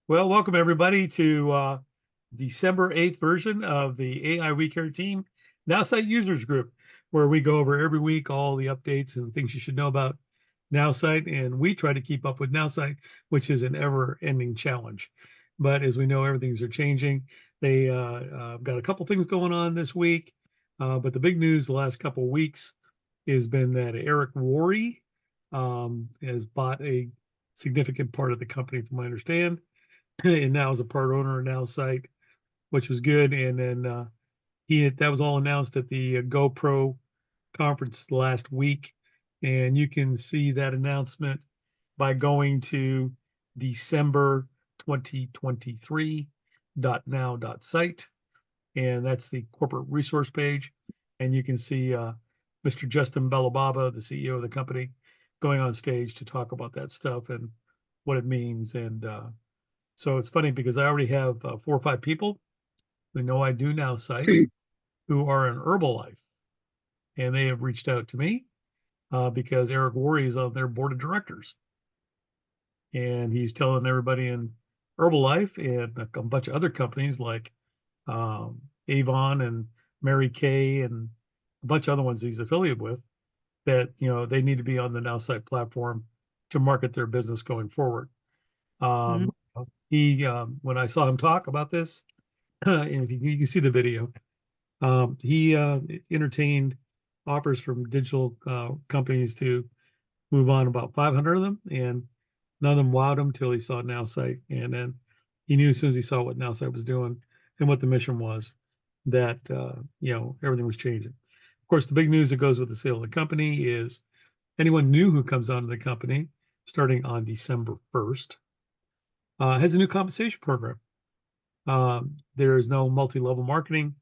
Well, welcome everybody to December 8th version of the AI We Care Team Nowsite Users Group, where we go over every week all the updates and things you should know about Nowsite. And we try to keep up with Nowsite, which is an ever-ending challenge. But as we know, everything's are changing. They got a couple things going on this week. But the big news the last couple of weeks has been that Eric Worre has bought a significant part of the company, from my understand, and now is a part owner of Nowsite, which was good. And then that was all announced at the GoPro conference last week, and you can see that announcement by going to December 2023.now.site, and that's the corporate resource page. And you can see Mr. Justin Belobaba, the CEO of the company, going on stage to talk about that stuff and what it means. And so it's funny because I already have 4 or 5 people who know I do Nowsite who are in Herbalife, and they have reached out to me because Eric Worre is on their board of directors, and he's telling everybody in Herbalife and a bunch of other companies like Avon and Mary Kay and a bunch of other ones he's affiliated with that they need to be on the Nowsite platform to market their business going forward. Mhm. When I saw him talk about this, and if you can see the video, he entertained offers from digital companies to move on about 500 of them, and none of them wowed him till he saw Nowsite. And then he knew as soon as he saw what Nowsite was doing and what the mission was, that everything was changing. Of course, the big news that goes with the sale of the company is anyone new who comes onto the company starting on December 1st has a new compensation program. There is no multi-level marketing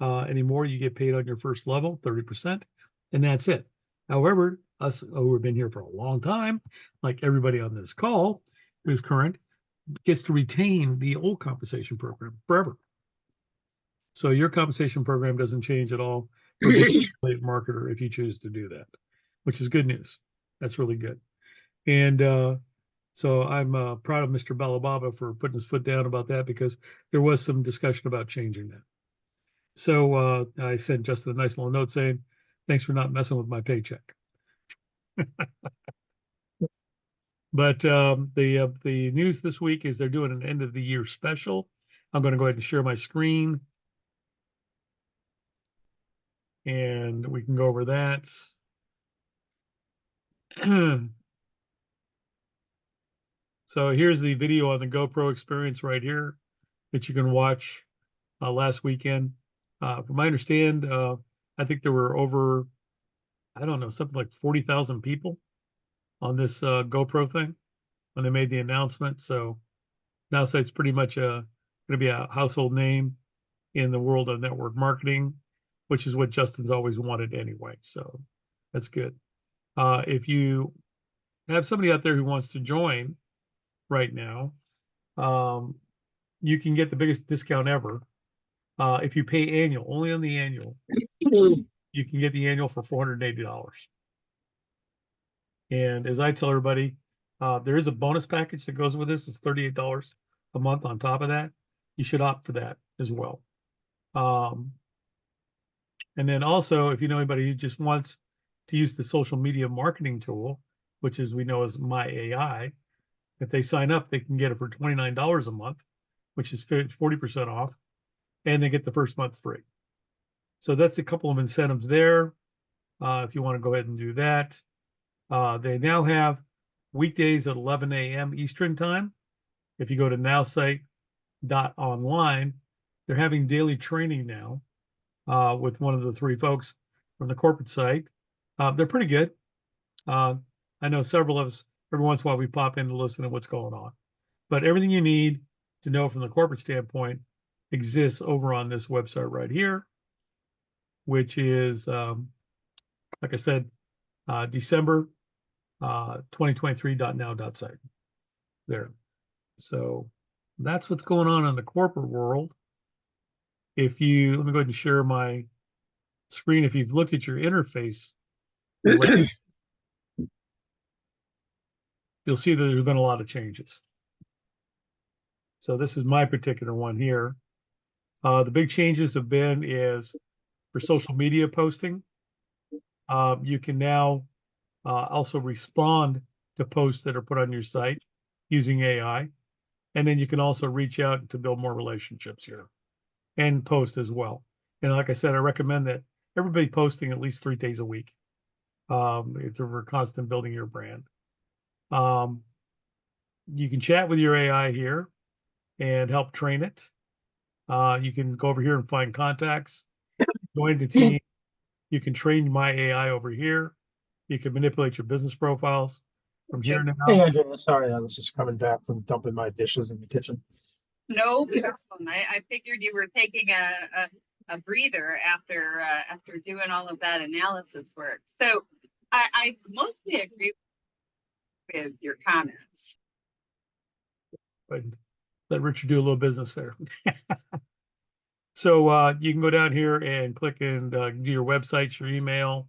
anymore. You get paid on your first level, 30%, and that's it. However, us who have been here for a long time, like everybody on this call who's current, gets to retain the old compensation program forever. So your compensation program doesn't change at all for being a marketer if you choose to do that, which is good news. That's really good. And so I'm proud of Mr. Balababa for putting his foot down about that, because there was some discussion about changing that. So I sent Justin a nice little note saying, thanks for not messing with my paycheck. But the news this week is they're doing an end of the year special. I'm going to go ahead and share my screen, and we can go over that. So here's the video on the GoPro experience right here that you can watch last weekend. From my understand, I think there were over, I don't know, something like 40,000 people on this GoPro thing when they made the announcement. So Nowsite's pretty much going to be a household name in the world of network marketing, which is what Justin's always wanted anyway. So that's good. If you have somebody out there who wants to join right now, you can get the biggest discount ever. If you pay annual, only on the annual, you can get the annual for $480. And as I tell everybody, there is a bonus package that goes with this. It's $38 a month on top of that. You should opt for that as well. And then also, if you know anybody who just wants to use the social media marketing tool, which is we know as My AI, if they sign up, they can get it for $29 a month, which is 40% off, and they get the first month free. So that's a couple of incentives there. If you want to go ahead and do that. They now have weekdays at 11 a.m. Eastern time. If you go to nowsite.online, they're having daily training now with one of the 3 folks from the corporate site. They're pretty good. I know several of us, every once in a while, we pop in to listen to what's going on. But everything you need to know from the corporate standpoint exists over on this website right here, which is, like I said, December 2023.now.site there. So that's what's going on in the corporate world. Let me go ahead and share my screen. If you've looked at your interface, you'll see that there's been a lot of changes. So this is my particular one here. The big changes have been is for social media posting. You can now also respond to posts that are put on your site using AI. And then you can also reach out to build more relationships here and post as well. And like I said, I recommend that everybody posting at least 3 days a week. If we're constant building your brand. You can chat with your AI here and help train it. You can go over here and find contacts, join the team. You can train my AI over here. You can manipulate your business profiles from here Hey, now. Angela, sorry, I was just coming back from dumping my dishes in the kitchen. No problem. I figured you were taking a breather after doing all of that analysis work. So I mostly agree with your comments. But let Richard do a little business there. So you can go down here and click and do your websites, your email,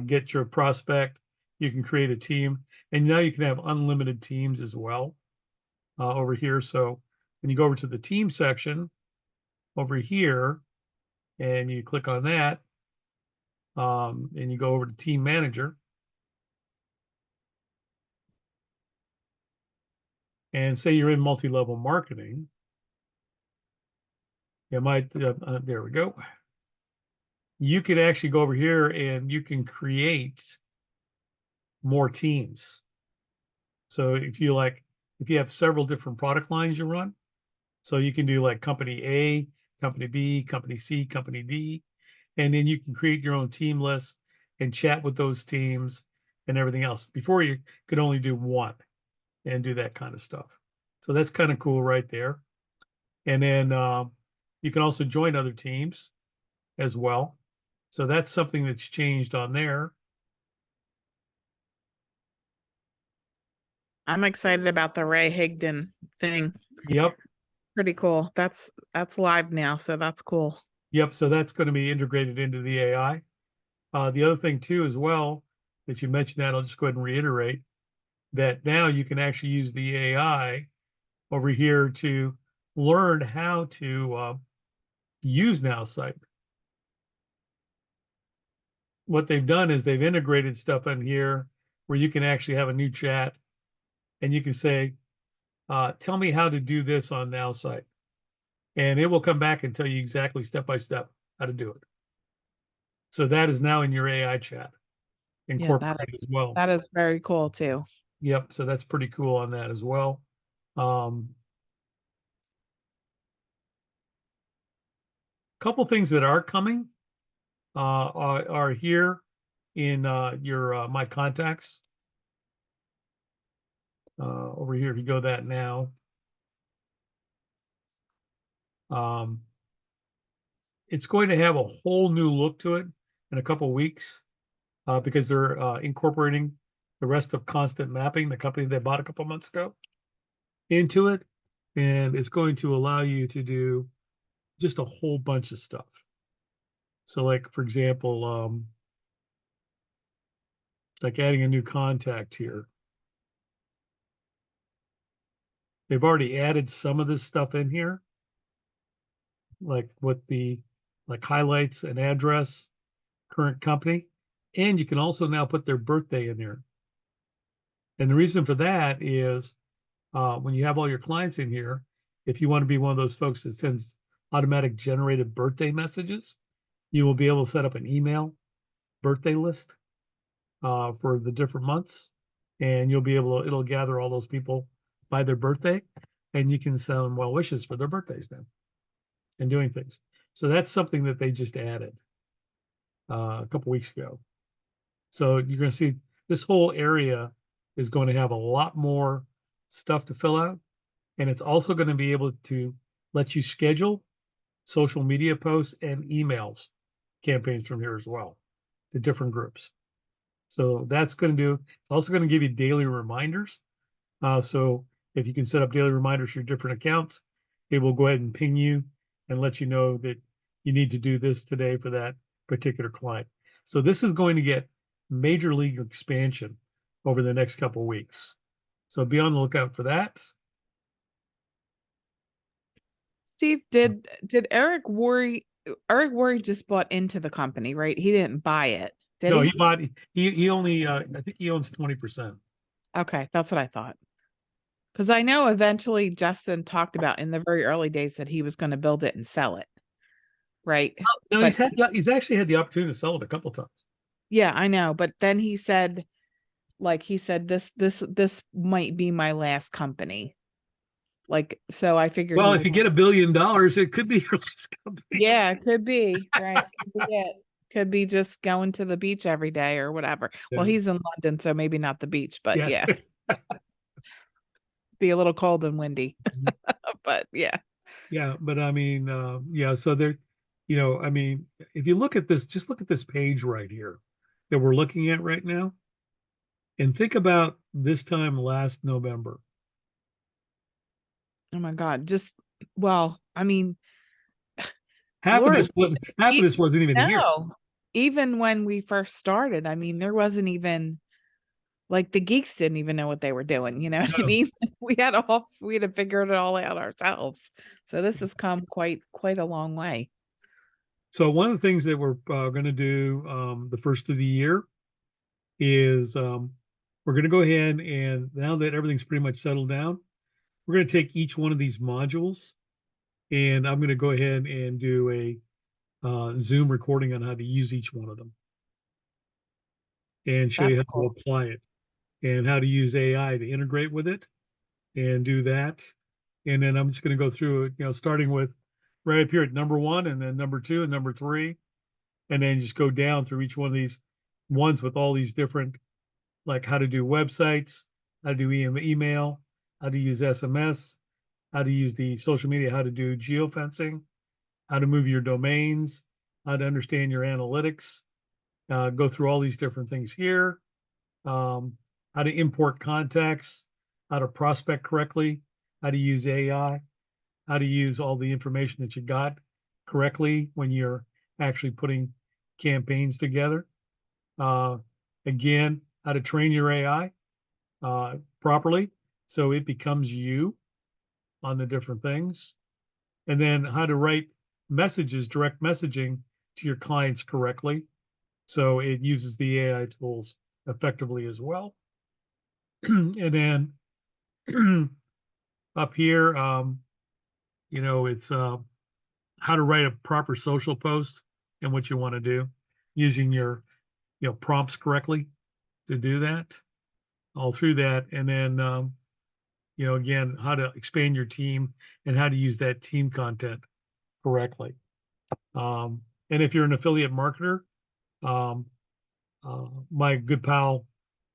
get your prospect. You can create a team, and now you can have unlimited teams as well over here. So when you go over to the team section over here, and you click on that, and you go over to Team Manager, and say you're in multi-level marketing. You might there we go. You can actually go over here and you can create more teams. So if you have several different product lines you run, so you can do like company A, company B, company C, company D, and then you can create your own team list and chat with those teams and everything else. Before you could only do one and do that kind of stuff. So that's kind of cool right there. And then you can also join other teams as well. So that's something that's changed on there. I'm excited about the Ray Higdon thing. Yep. Pretty cool. That's live now, so that's cool. Yep. So that's going to be integrated into the AI. The other thing too, as well, that you mentioned that, I'll just go ahead and reiterate that now you can actually use the AI over here to learn how to use Nowsite. What they've done is they've integrated stuff in here where you can actually have a new chat and you can say, tell me how to do this on Nowsite. And it will come back and tell you exactly step by step how to do it. So that is now in your AI chat incorporated as well. That is very cool too. Yep. So that's pretty cool on that as well. Couple things that are coming are here in your my contacts. Over here, if you go that now, it's going to have a whole new look to it in a couple weeks because they're incorporating the rest of Constant Mapping, the company they bought a couple months ago, into it, and it's going to allow you to do just a whole bunch of stuff. So, like for example, like adding a new contact here. They've already added some of this stuff in here, like with the like highlights and address, current company, and you can also now put their birthday in there. And the reason for that is when you have all your clients in here, if you want to be one of those folks that sends automatic generated birthday messages, you will be able to set up an email birthday list for the different months, and you'll be able to, it'll gather all those people by their birthday, and you can send them well wishes for their birthdays now and doing things. So that's something that they just added a couple weeks ago. So you're going to see this whole area is going to have a lot more stuff to fill out. And it's also going to be able to let you schedule social media posts and emails campaigns from here as well to different groups. So that's going to do, it's also going to give you daily reminders. So if you can set up daily reminders for your different accounts, it will go ahead and ping you and let you know that you need to do this today for that particular client. So this is going to get major league expansion over the next couple of weeks. So be on the lookout for that. Steve, did Eric Worre just bought into the company, right? He didn't buy it, did No, he? he bought, he only, I think he owns 20%. Okay, that's what I thought. Because I know eventually Justin talked about in the very early days that he was going to build it and sell it, right? No, But he's actually had the opportunity to sell it a couple times. yeah, I know. But then he said, like he said, this might be my last company. Like, so I figured Well, he if was, you get $1 billion, it could be your last company. yeah, it could be, right? Could be it. Could be just going to the beach every day or whatever. Well, Yeah. he's in London, so maybe not the beach, but Yeah. yeah, be a little cold and windy. Mhm. But yeah, Yeah, but I mean, yeah, so there, I mean, if you look at this, just look at this page right here that we're looking at right now, and think about this time last November. oh my God, just well, I mean, Half of Lord, this wasn't even here. no. Even when we first started, I mean, there wasn't even like the geeks didn't even know what they were doing. You know what I No. mean? We had to figure it all out ourselves. So this has come quite a long way. So one of the things that we're going to do the first of the year is we're going to go ahead and now that everything's pretty much settled down, we're going to take each one of these modules and I'm going to go ahead and do a Zoom recording on how to use each one of them and show you That's how to cool. apply it and how to use AI to integrate with it and do that. And then I'm just going to go through it, starting with right up here at number 1 and then number 2 and number 3, and then just go down through each one of these ones with all these different, like how to do websites, how to do email, how to use SMS, how to use the social media, how to do geofencing, how to move your domains, how to understand your analytics, go through all these different things here, how to import contacts, how to prospect correctly, how to use AI, how to use all the information that you got correctly when you're actually putting campaigns together. Uh, Again, how to train your AI properly so it becomes you on the different things. And then how to write messages, direct messaging to your clients correctly. So it uses the AI tools effectively as well. And then up here, it's how to write a proper social post and what you want to do using your, prompts correctly to do that, all through that. And then, again, how to expand your team and how to use that team content correctly. And if you're an affiliate marketer, um, my good pal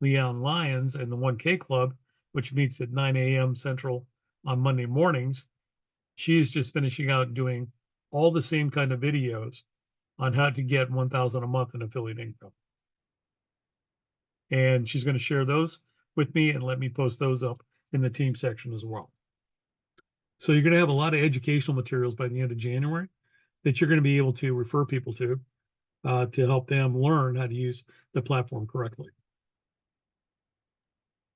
Leon Lyons and the 1K Club, which meets at 9 a.m. Central on Monday mornings, she's just finishing out doing all the same kind of videos on how to get 1,000 a month in affiliate income. And she's going to share those with me and let me post those up in the team section as well. So you're going to have a lot of educational materials by the end of January that you're going to be able to refer people to help them learn how to use the platform correctly.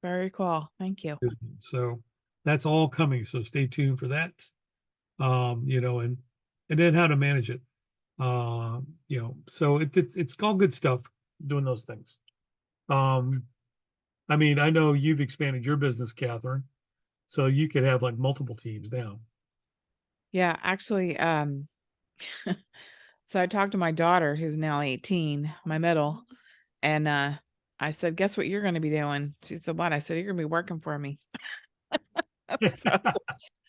Very cool. Thank you. So that's all coming. So stay tuned for that. And then how to manage it. So it's all good stuff doing those things. I mean, I know you've expanded your business, Catherine, so you could have like multiple teams now. Yeah, actually, so I talked to my daughter who's now 18, my middle, and I said, guess what you're going to be doing? She said, what? I said, you're going to be working for me. So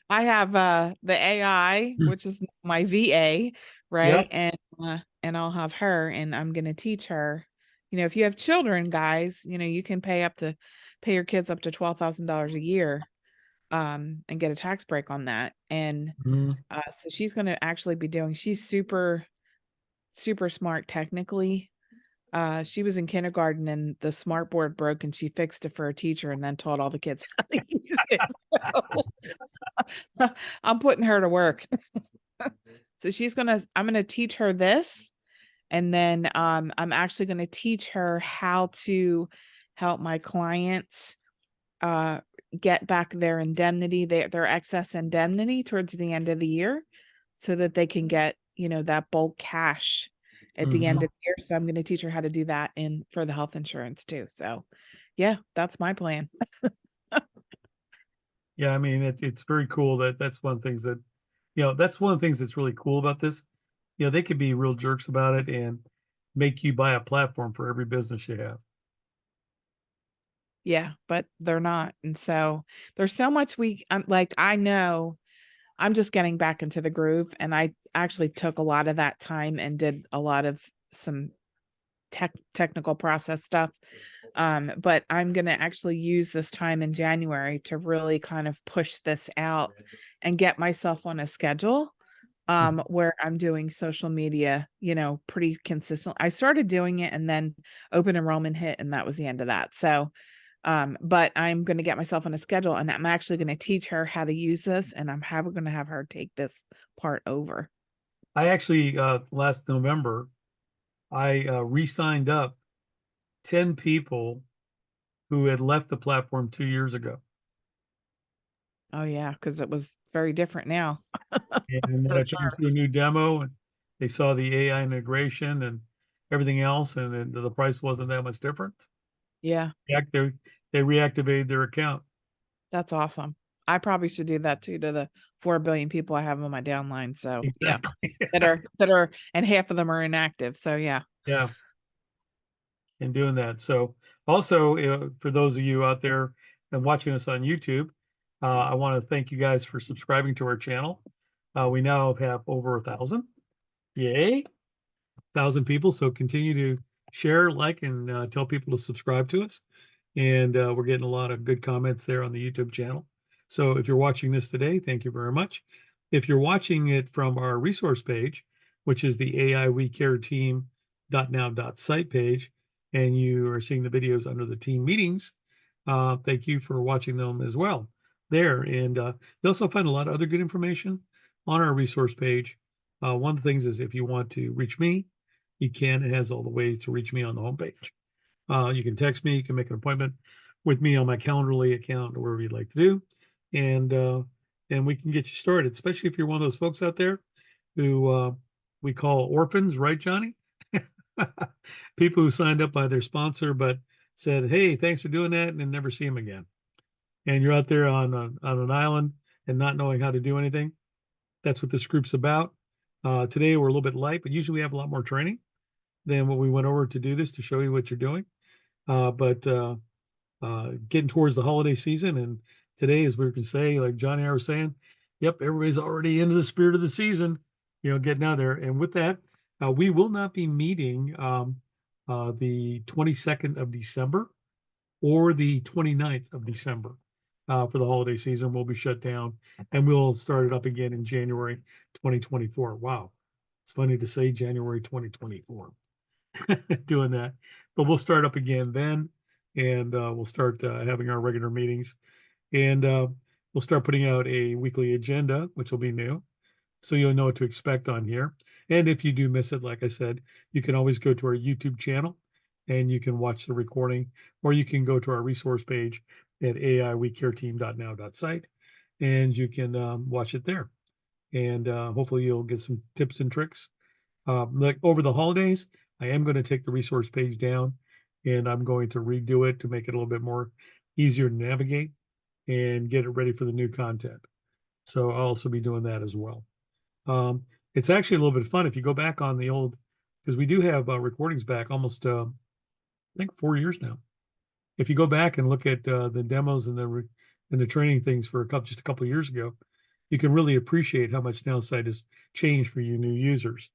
I have the AI, which is my VA, right? Yep. And I'll have her and I'm going to teach her, if you have children, guys, you can pay your kids up to $12,000 a year and get a tax break on that. And Mhm. so she's going to actually be she's super smart technically. She was in kindergarten and the smart board broke and she fixed it for a teacher and then taught all the kids how to use it. So, I'm putting her to work. So I'm gonna teach her this, and then I'm actually gonna teach her how to help my clients get back their indemnity, their excess indemnity towards the end of the year so that they can get, that bulk cash at the end of the year. So I'm going to teach her how to do that for the health insurance too. So yeah, that's my plan. Yeah, I mean, it's very cool that's one of the things that, that's one of the things that's really cool about this. They could be real jerks about it and make you buy a platform for every business you have. Yeah, but they're not. And so there's so much I know I'm just getting back into the groove, and I actually took a lot of that time and did a lot of some technical process stuff. But I'm going to actually use this time in January to really kind of push this out and get myself on a schedule where I'm doing social media, pretty consistent. I started doing it and then open enrollment hit, and that was the end of that. So, but I'm going to get myself on a schedule, and I'm actually going to teach her how to use this, and I'm going to have her take this part over. I actually, last November, I re-signed up 10 people who had left the platform 2 years ago. Oh yeah, because it was very different now. And then For I took them sure. through a new demo, and they saw the AI integration and everything else, and then the price wasn't that much different. Yeah, They reactivated their account. that's awesome. I probably should do that too to the 4 billion people I have on my downline. So Exactly. yeah, that are, and half of them are inactive. So yeah. Yeah. And doing that. So also, for those of you out there and watching us on YouTube, I want to thank you guys for subscribing to our channel. We now have over 1,000. Yay. 1,000 people. So continue to share, like, and tell people to subscribe to us. And we're getting a lot of good comments there on the YouTube channel. So if you're watching this today, thank you very much. If you're watching it from our resource page, which is the AI We Care Team.now.site page, and you are seeing the videos under the team meetings, thank you for watching them as well there. And you also find a lot of other good information on our resource page. One of the things is if you want to reach me, you can. It has all the ways to reach me on the homepage. You can text me. You can make an appointment with me on my Calendly account or wherever you'd like to do, and we can get you started. Especially if you're one of those folks out there who we call orphans, right, Johnny? People who signed up by their sponsor but said, "Hey, thanks for doing that," and then never see them again. And you're out there on an island and not knowing how to do anything. That's what this group's about. Today we're a little bit light, but usually we have a lot more training than what we went over to do this to show you what you're doing. But getting towards the holiday season, and today, as we can say, like Johnny and I were saying, yep, everybody's already into the spirit of the season, getting out there. And with that, we will not be meeting the 22nd of December or the 29th of December for the holiday season. We'll be shut down, and we'll start it up again in January 2024. Wow, it's funny to say January 2024. Doing that. But we'll start up again then, and we'll start having our regular meetings, and we'll start putting out a weekly agenda, which will be new, so you'll know what to expect on here. And if you do miss it, like I said, you can always go to our YouTube channel, and you can watch the recording, or you can go to our resource page at aiwecareteam.now.site, and you can watch it there. And hopefully you'll get some tips and tricks like over the holidays. I am going to take the resource page down, and I'm going to redo it to make it a little bit more easier to navigate and get it ready for the new content. So I'll also be doing that as well. It's actually a little bit fun if you go back on the old, because we do have recordings back almost, I think 4 years now. If you go back and look at the demos and the training things for just a couple of years ago, you can really appreciate how much Nowsite has changed for you new users.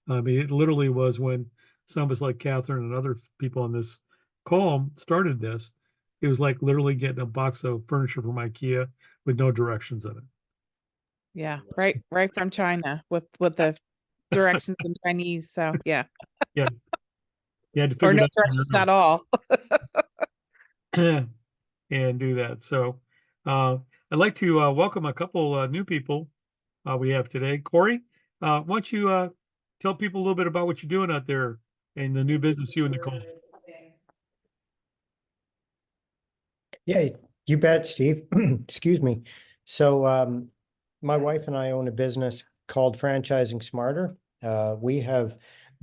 I mean, it literally was when some of us like Catherine and other people on this call started this. It was like literally getting a box of furniture from IKEA with no directions in it. Yeah. Right from China with the directions in Chinese. So yeah. Yeah, you had to Or figure no it directions out at all. and do that. So I'd like to welcome a couple new people we have today. Corey, why don't you tell people a little bit about what you're doing out there in the new business, you and Nicole? Yeah, You bet, Steve. Excuse me. So my wife and I own a business called Franchising Smarter. We have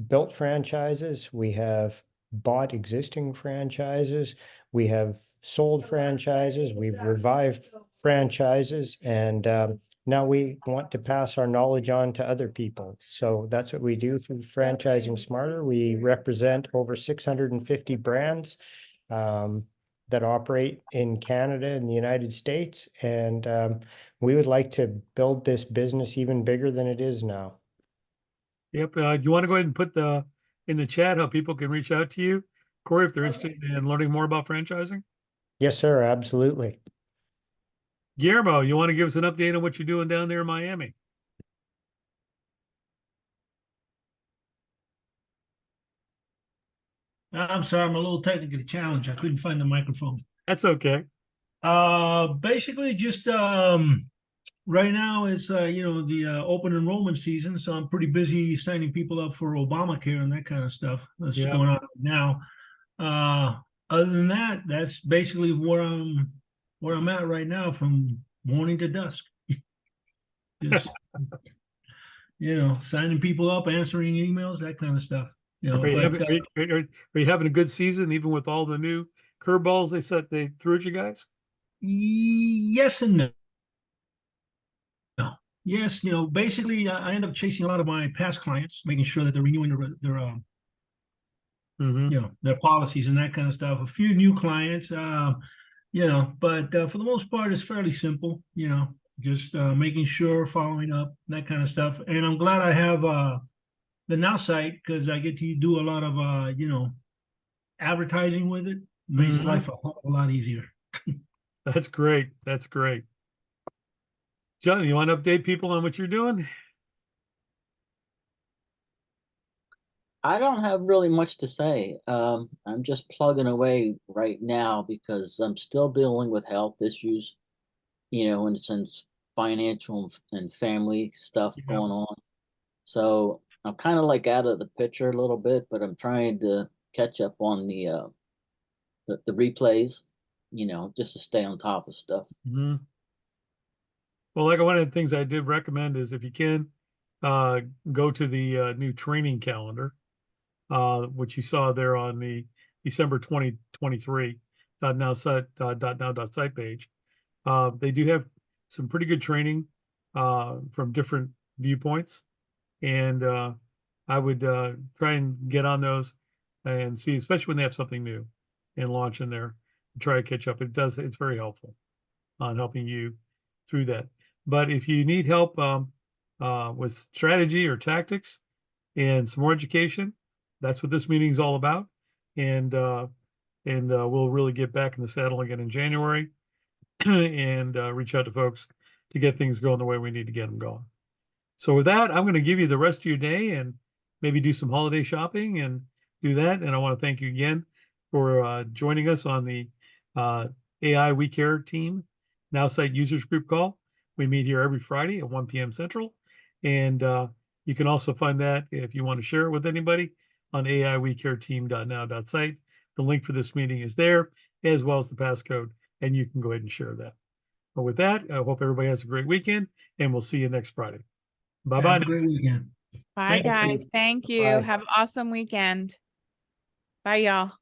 built franchises. We have bought existing franchises. We have sold franchises. We've revived franchises. And now we want to pass our knowledge on to other people. So that's what we do through Franchising Smarter. We represent over 650 brands. That operate in Canada and the United States. And we would like to build this business even bigger than it is now. Yep. Do you want to go ahead and put in the chat how people can reach out to you, Corey, if they're interested in learning more about franchising? Yes, sir. Absolutely. Guillermo, you want to give us an update on what you're doing down there in Miami? I'm sorry, I'm a little technically challenged. I couldn't find the microphone. That's okay. Basically just right now is the open enrollment season, so I'm pretty busy signing people up for Obamacare and that kind of stuff. That's Yeah. going on now. Other than that, that's basically where I'm at right now from morning to dusk. Just signing people up, answering emails, that kind of stuff. Are you having a good season, even with all the new curveballs they threw at you guys? Yes and no. Yes, basically, I end up chasing a lot of my past clients, making sure that they're renewing their policies and that kind of stuff. A few new clients, but for the most part, it's fairly simple. Just making sure, following up, that kind of stuff. And I'm glad I have the Nowsite because I get to do a lot of advertising with it. Makes life a whole lot easier. That's great. That's great. John, you want to update people on what you're doing? I don't have really much to say. I'm just plugging away right now because I'm still dealing with health issues, and some financial and family stuff Yeah. going on. So I'm kind of like out of the picture a little bit, but I'm trying to catch up on the replays, just to stay on top of stuff. Mm-hmm. Well, like one of the things I did recommend is if you can go to the new training calendar, which you saw there on the December 2023 .now.site page. They do have some pretty good training from different viewpoints, and I would try and get on those and see, especially when they have something new and launch in there, try to catch up. It's very helpful on helping you through that. But if you need help with strategy or tactics and some more education, that's what this meeting is all about. And we'll really get back in the saddle again in January and reach out to folks to get things going the way we need to get them going. So with that, I'm going to give you the rest of your day and maybe do some holiday shopping and do that. And I want to thank you again for joining us on the AI We Care team Nowsite users group call. We meet here every Friday at 1 p.m. Central. And you can also find that if you want to share it with anybody on aiwecareteam.now.site. The link for this meeting is there, as well as the passcode, and you can go ahead and share that. But with that, I hope everybody has a great weekend, and we'll see you next Friday. Bye-bye. Have a great weekend. Bye, Thank you. guys. Thank you. Bye. Have an awesome weekend. Bye, y'all.